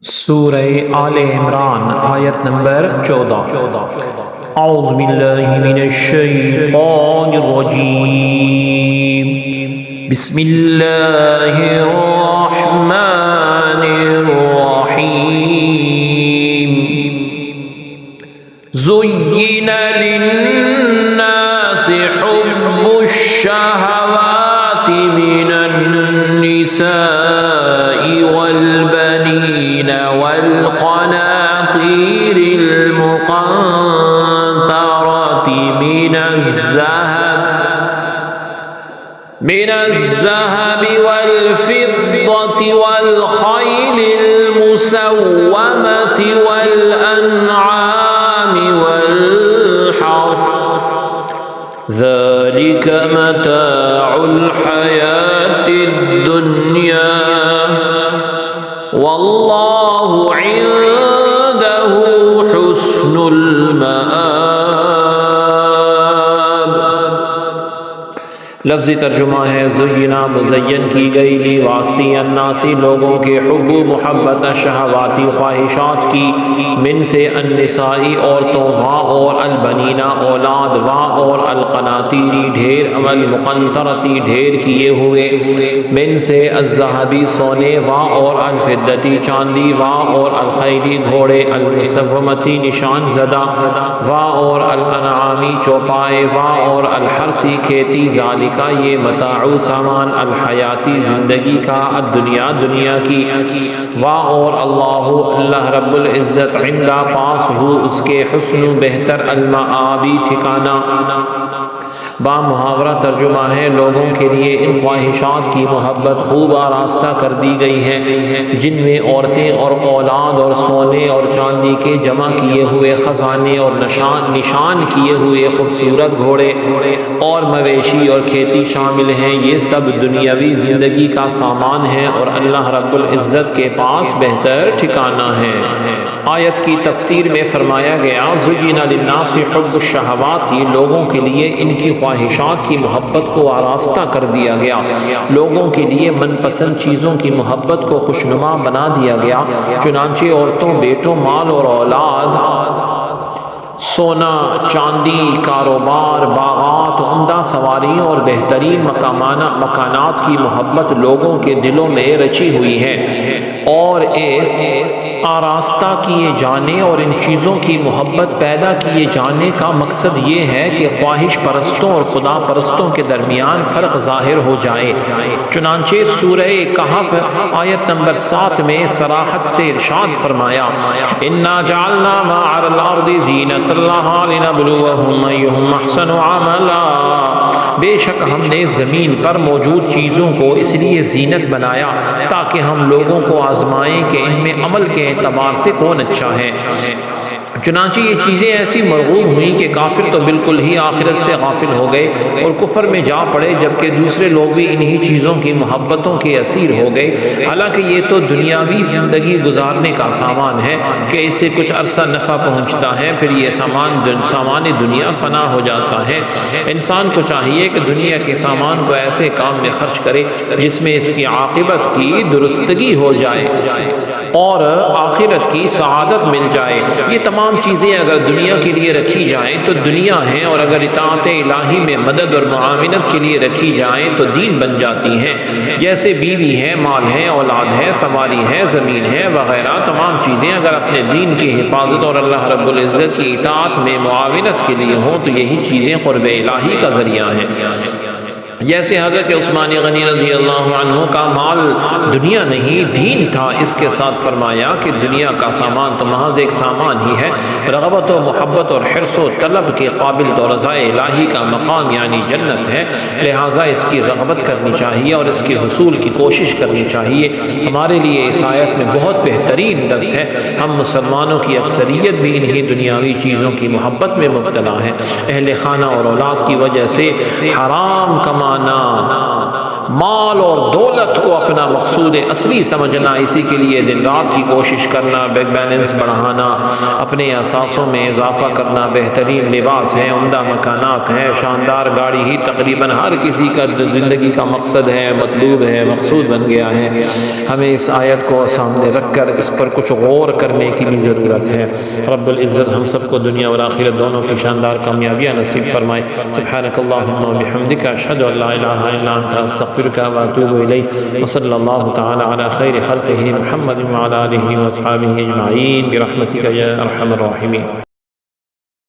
سورہ آل عمران آیت نمبر 14۔ اعوذ باللہ من الشیطان الرجیم، بسم اللہ الرحمن الرحیم۔ زین للناس حب الشہوات من النساء والبنین والقناطير المقنطرة من الذهب والفضة والخيل المسومة والأنعام والحرث، ذلك متاع الحياة الدنيا واللہ عنده حسن المآب۔ لفظی ترجمہ ہے زینا مزین کی گئی لی واسطی الناسی لوگوں کے حب و محبت شہواتی خواہشات کی، من سے النسائی عورتوں، وا اور البنینا اولاد، وا اور القناطیری ڈھیر، المقنطرتی ڈھیر کیے ہوئے، من سے الذہبی سونے، وا اور الفدتی چاندی، وا اور الخیلی گھوڑے، المسومتی نشان زدہ، وا اور الانعامی چوپائے، وا اور الحرثی کھیتی، ذالک کا یہ متاع سامان، الحیاتی زندگی کا، الدنیا دنیا کی، وا اور اللہ رب العزت، عندہ پاس ہو اس کے، حسن بہتر، المآبی ٹھکانہ۔ با محاورہ ترجمہ ہے لوگوں کے لیے ان خواہشات کی محبت خوب آراستہ کر دی گئی ہے، جن میں عورتیں اور اولاد اور سونے اور چاندی کے جمع کیے ہوئے خزانے اور نشان کیے ہوئے خوبصورت گھوڑے اور مویشی اور کھیتی شامل ہیں۔ یہ سب دنیاوی زندگی کا سامان ہے اور اللہ رب العزت کے پاس بہتر ٹھکانہ ہے۔ آیت کی تفسیر میں فرمایا گیا زین للناس حب الشہوات، یہ لوگوں کے لیے ان کی خواہشات کی محبت کو آراستہ کر دیا گیا، لوگوں کے لیے من پسند چیزوں کی محبت کو خوشنما بنا دیا گیا، چنانچہ عورتوں، بیٹوں، مال اور اولاد، سونا چاندی، کاروبار، باغات، عمدہ سواریوں اور بہترین مکانات کی محبت لوگوں کے دلوں میں رچی ہوئی ہے، اور اس آراستہ کیے جانے اور ان چیزوں کی محبت پیدا کیے جانے کا مقصد یہ ہے کہ خواہش پرستوں اور خدا پرستوں کے درمیان فرق ظاہر ہو جائے۔ چنانچہ سورہ کہف آیت نمبر 7 میں صراحت سے ارشاد فرمایا اِنَّا جَعَلْنَا مَا عَلَى الْأَرْضِ زِينَةً لَهَا لِنَبْلُوَهُمْ أَيُّهُمْ أَحْسَنُ عَمَلًا، بے شک ہم نے زمین پر موجود چیزوں کو اس لیے زینت بنایا تاکہ ہم لوگوں کو آزمائیں کہ ان میں عمل کے اعتبار سے کون اچھا ہے۔ چنانچہ یہ چیزیں ایسی مرغوب ہوئیں کہ کافر تو بالکل ہی آخرت سے غافل ہو گئے اور کفر میں جا پڑے، جبکہ دوسرے لوگ بھی انہی چیزوں کی محبتوں کے اسیر ہو گئے۔ حالانکہ یہ تو دنیاوی زندگی گزارنے کا سامان ہے کہ اس سے کچھ عرصہ نفع پہنچتا ہے، پھر یہ سامان دنیا فنا ہو جاتا ہے۔ انسان کو چاہیے کہ دنیا کے سامان کو ایسے کام میں خرچ کرے جس میں اس کی عاقبت کی درستگی ہو جائے اور آخرت کی سعادت مل جائے۔ یہ تمام چیزیں اگر دنیا کے لیے رکھی جائیں تو دنیا ہیں، اور اگر اطاعت الہی میں مدد اور معاونت کے لیے رکھی جائیں تو دین بن جاتی ہیں، جیسے بیوی ہے، مال ہے، اولاد ہے، سواری ہے، زمین ہے وغیرہ۔ تمام چیزیں اگر اپنے دین کی حفاظت اور اللہ رب العزت کی اطاعت میں معاونت کے لیے ہوں تو یہی چیزیں قرب الہی کا ذریعہ ہیں۔ جیسے حضرت عثمان غنی رضی اللہ عنہ کا مال دنیا نہیں دین تھا، اس کے ساتھ فرمایا کہ دنیا کا سامان تو محض ایک سامان ہی ہے، رغبت و محبت اور حرص و طلب کے قابل تو رضا الہی کا مقام یعنی جنت ہے، لہٰذا اس کی رغبت کرنی چاہیے اور اس کے حصول کی کوشش کرنی چاہیے۔ ہمارے لیے اس آیت میں بہت بہترین درس ہے۔ ہم مسلمانوں کی اکثریت بھی انہی دنیاوی چیزوں کی محبت میں مبتلا ہے، اہل خانہ اور اولاد کی وجہ سے حرام کمانا، مال اور دولت کو اپنا مقصود اصلی سمجھنا، اسی کے لیے دن رات کی کوشش کرنا، بینک بیلنس بڑھانا، اپنے اثاثوں میں اضافہ کرنا، بہترین لباس ہے، عمدہ مکانات ہیں، شاندار گاڑی ہی تقریباً ہر کسی کا زندگی کا مقصد ہے، مطلوب ہے، مقصود بن گیا ہے۔ ہمیں اس آیت کو سامنے رکھ کر اس پر کچھ غور کرنے کی بھی ضرورت ہے۔ رب العزت ہم سب کو دنیا اور آخرت دونوں کی شاندار کامیابیاں نصیب فرمائے۔ سبحانک اللہم و بحمدک، اشہد ان لا الہ الا انت، استغفرک و اتوب الیک، وصلی اللہ تعالی علی خیر خلقہ محمد وعلی آلہ واصحابہ اجمعین برحمتک یا ارحم الراحمین۔